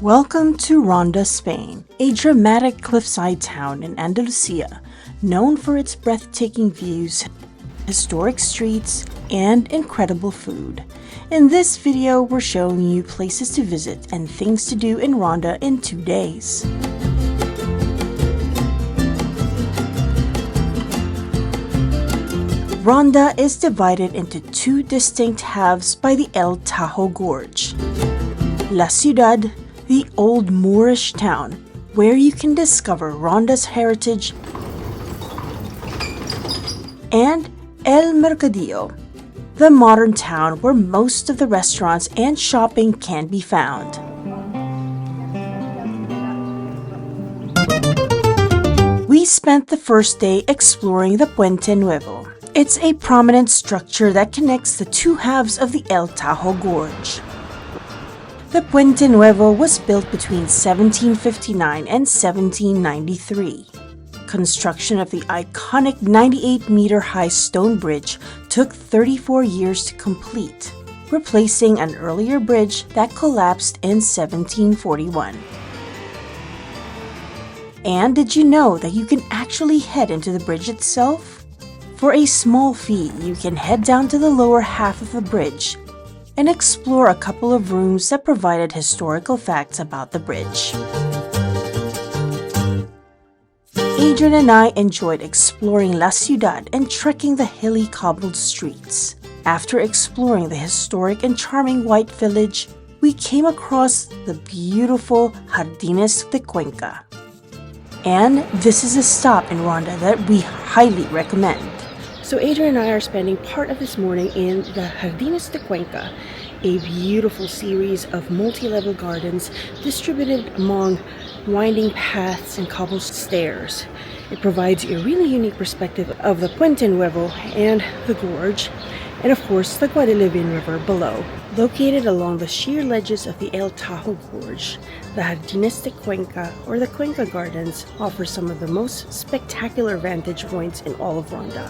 Welcome to Ronda, Spain, a dramatic cliffside town in Andalusia, known for its breathtaking views, historic streets, and incredible food. In this video, we're showing you places to visit and things to do in Ronda in 2 days. Ronda is divided into two distinct halves by the El Tajo Gorge. La Ciudad, the old Moorish town, where you can discover Ronda's heritage, and El Mercadillo, the modern town where most of the restaurants and shopping can be found. We spent the first day exploring the Puente Nuevo. It's a prominent structure that connects the two halves of the El Tajo Gorge. The Puente Nuevo was built between 1759 and 1793. Construction of the iconic 98-meter-high stone bridge took 34 years to complete, replacing an earlier bridge that collapsed in 1741. And did you know that you can actually head into the bridge itself? For a small fee, you can head down to the lower half of the bridge and explore a couple of rooms that provided historical facts about the bridge. Adrian and I enjoyed exploring La Ciudad and trekking the hilly cobbled streets. After exploring the historic and charming white village, we came across the beautiful Jardines de Cuenca. And this is a stop in Ronda that we highly recommend. So Adrian and I are spending part of this morning in the Jardines de Cuenca, a beautiful series of multi-level gardens distributed among winding paths and cobbled stairs. It provides a really unique perspective of the Puente Nuevo and the gorge, and of course the Guadalquivir River below. Located along the sheer ledges of the El Tajo Gorge, the Jardines de Cuenca, or the Cuenca Gardens, offer some of the most spectacular vantage points in all of Ronda.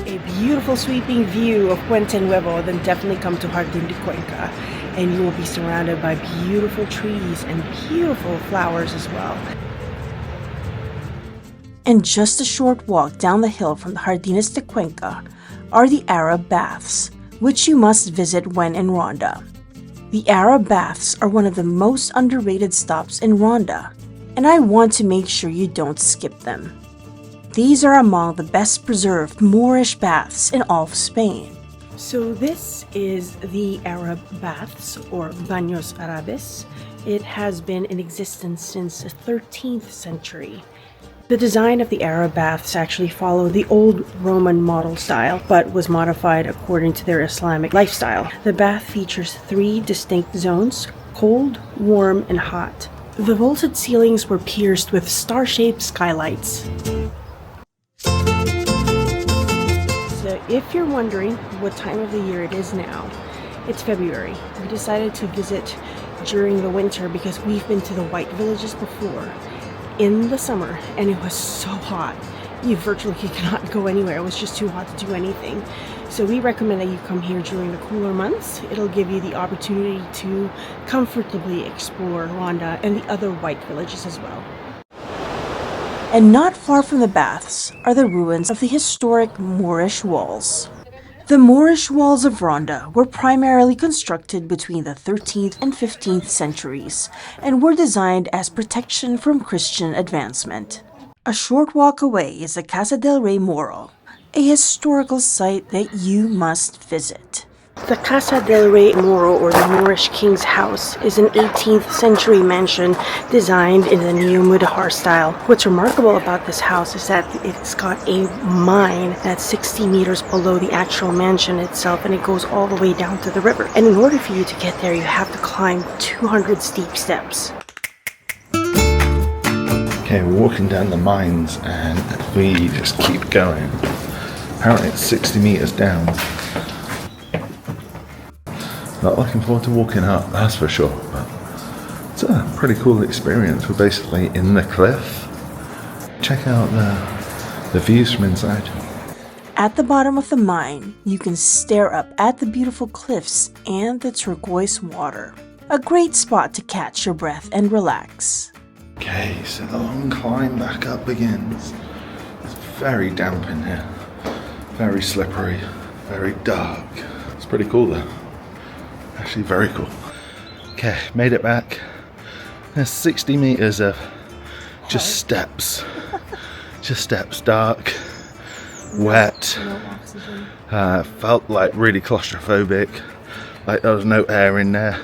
A beautiful sweeping view of Puente Nuevo, then definitely come to Jardines de Cuenca, and you will be surrounded by beautiful trees and beautiful flowers as well. And just a short walk down the hill from the Jardines de Cuenca are the Arab baths, which you must visit when in Ronda. The Arab baths are one of the most underrated stops in Ronda, and I want to make sure you don't skip them. These are among the best preserved Moorish baths in all of Spain. So this is the Arab baths, or Baños Árabes. It has been in existence since the 13th century. The design of the Arab baths actually followed the old Roman model style, but was modified according to their Islamic lifestyle. The bath features 3 distinct zones: cold, warm, and hot. The vaulted ceilings were pierced with star-shaped skylights. So if you're wondering what time of the year it is now, it's February. We decided to visit during the winter because we've been to the white villages before in the summer, and it was so hot. You virtually cannot go anywhere. It was just too hot to do anything. So we recommend that you come here during the cooler months. It'll give you the opportunity to comfortably explore Ronda and the other white villages as well. And not far from the baths are the ruins of the historic Moorish walls. The Moorish walls of Ronda were primarily constructed between the 13th and 15th centuries and were designed as protection from Christian advancement. A short walk away is the Casa del Rey Moro, a historical site that you must visit. The Casa del Rey Moro, or the Moorish King's House, is an 18th century mansion designed in the neo-Mudejar style. What's remarkable about this house is that it's got a mine that's 60 meters below the actual mansion itself, and it goes all the way down to the river. And in order for you to get there, you have to climb 200 steep steps. Okay, we're walking down the mines and we just keep going. Apparently it's 60 meters down. Not looking forward to walking up, that's for sure, but it's a pretty cool experience. We're basically in the cliff. Check out the views from inside. At the bottom of the mine, you can stare up at the beautiful cliffs and the turquoise water. A great spot to catch your breath and relax. Okay, so the long climb back up begins. It's very damp in here, very slippery, very dark. It's pretty cool though, actually very cool. Okay, made it back. There's 60 meters of just steps, dark, wet, felt like really claustrophobic, like there was no air in there.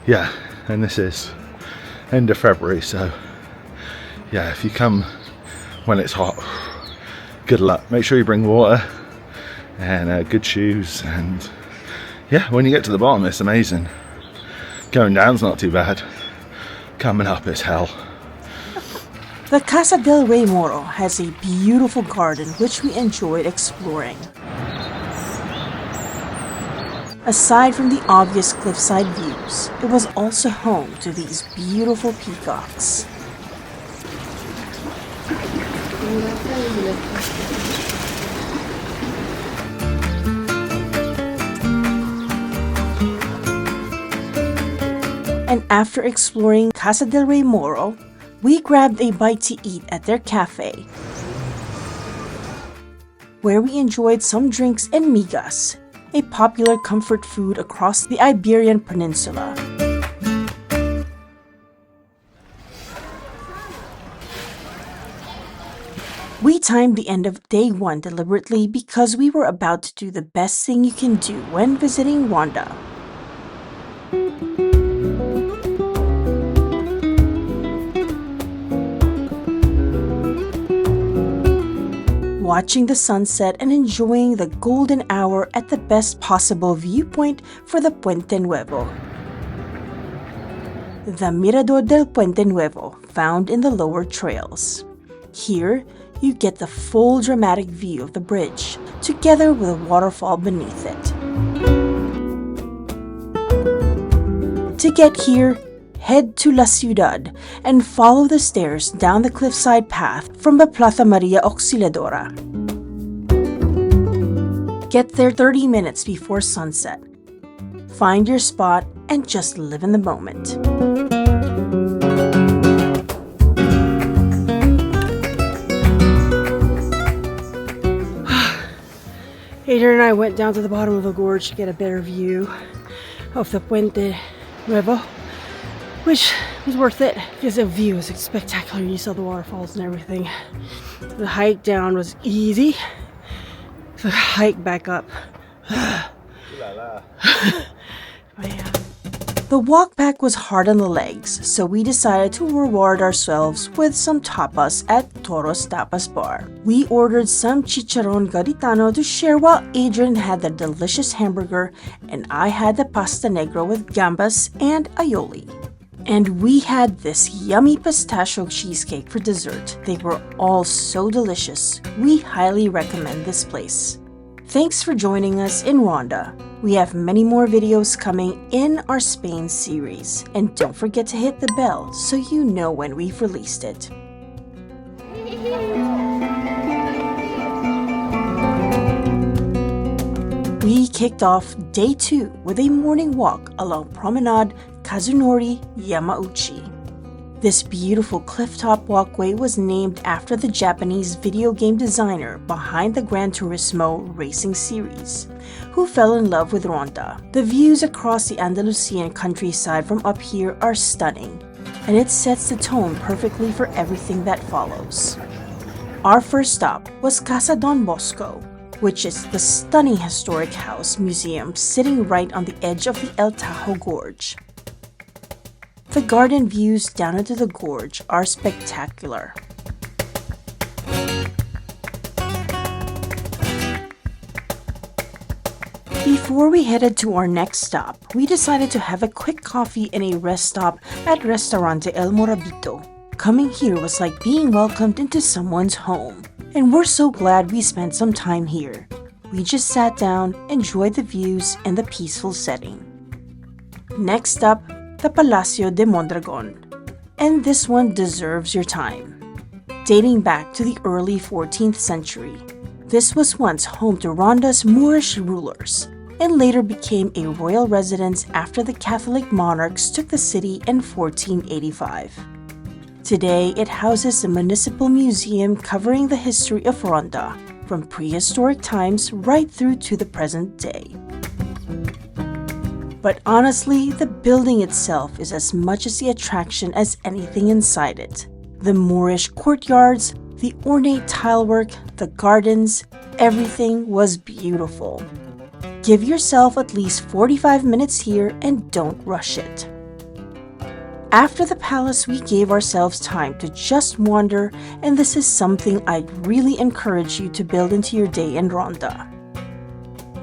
Yeah, and this is end of February, so yeah, if you come when it's hot, good luck. Make sure you bring water and good shoes, and yeah, when you get to the bottom it's amazing. Going down's not too bad, coming up is hell. The Casa del Rey Moro has a beautiful garden which we enjoyed exploring. Aside from the obvious cliffside views, it was also home to these beautiful peacocks. And after exploring Casa del Rey Moro, we grabbed a bite to eat at their cafe, where we enjoyed some drinks and migas, a popular comfort food across the Iberian Peninsula. We timed the end of day 1 deliberately because we were about to do the best thing you can do when visiting Ronda. Watching the sunset and enjoying the golden hour at the best possible viewpoint for the Puente Nuevo. The Mirador del Puente Nuevo, found in the lower trails. Here, you get the full dramatic view of the bridge, together with a waterfall beneath it. To get here, head to La Ciudad and follow the stairs down the cliffside path from the Plaza Maria Auxiliadora. Get there 30 minutes before sunset. Find your spot and just live in the moment. Adrian and I went down to the bottom of the gorge to get a better view of the Puente Nuevo, which was worth it because the view was spectacular. You saw the waterfalls and everything. The hike down was easy. The hike back up. Man. The walk back was hard on the legs, so we decided to reward ourselves with some tapas at Toro's Tapas Bar. We ordered some chicharron gaditano to share while Adrian had the delicious hamburger and I had the pasta negro with gambas and aioli. And we had this yummy pistachio cheesecake for dessert. They were all so delicious. We highly recommend this place. Thanks for joining us in Ronda. We have many more videos coming in our Spain series. And don't forget to hit the bell so you know when we've released it. We kicked off day 2 with a morning walk along Promenade, Kazunori, Yamauchi. This beautiful clifftop walkway was named after the Japanese video game designer behind the Gran Turismo racing series, who fell in love with Ronda. The views across the Andalusian countryside from up here are stunning, and it sets the tone perfectly for everything that follows. Our first stop was Casa Don Bosco, which is the stunning historic house museum sitting right on the edge of the Tajo Gorge. The garden views down into the gorge are spectacular. Before we headed to our next stop, we decided to have a quick coffee in a rest stop at Restaurante El Morabito. Coming here was like being welcomed into someone's home, and we're so glad we spent some time here. We just sat down, enjoyed the views and the peaceful setting. Next up, the Palacio de Mondragón, and this one deserves your time. Dating back to the early 14th century, this was once home to Ronda's Moorish rulers. and later became a royal residence after the Catholic monarchs took the city in 1485. Today, it houses a municipal museum covering the history of Ronda, from prehistoric times right through to the present day. But honestly, the building itself is as much as the attraction as anything inside it. The Moorish courtyards, the ornate tilework, the gardens, everything was beautiful. Give yourself at least 45 minutes here and don't rush it. After the palace, we gave ourselves time to just wander, and this is something I'd really encourage you to build into your day in Ronda.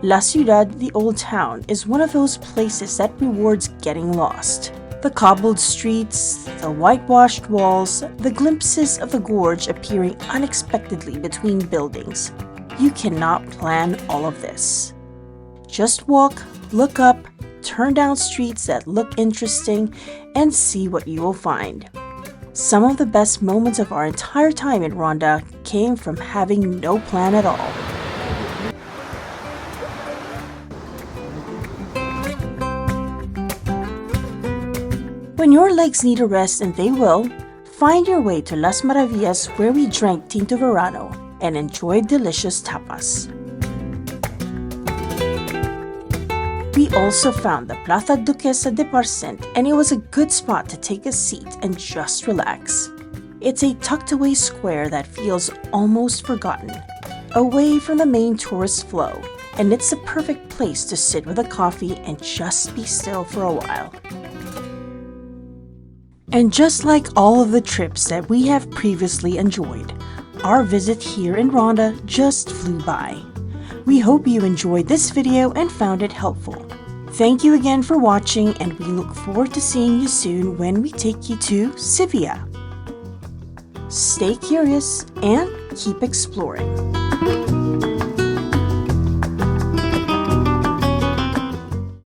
La Ciudad, the old town, is one of those places that rewards getting lost. The cobbled streets, the whitewashed walls, the glimpses of the gorge appearing unexpectedly between buildings. You cannot plan all of this. Just walk, look up, turn down streets that look interesting, and see what you will find. Some of the best moments of our entire time in Ronda came from having no plan at all. When your legs need a rest, and they will, find your way to Las Maravillas, where we drank Tinto Verano and enjoyed delicious tapas. We also found the Plaza Duquesa de Parcent, and it was a good spot to take a seat and just relax. It's a tucked away square that feels almost forgotten, away from the main tourist flow, and it's the perfect place to sit with a coffee and just be still for a while. And just like all of the trips that we have previously enjoyed, our visit here in Ronda just flew by. We hope you enjoyed this video and found it helpful. Thank you again for watching, and we look forward to seeing you soon when we take you to Sevilla. Stay curious and keep exploring.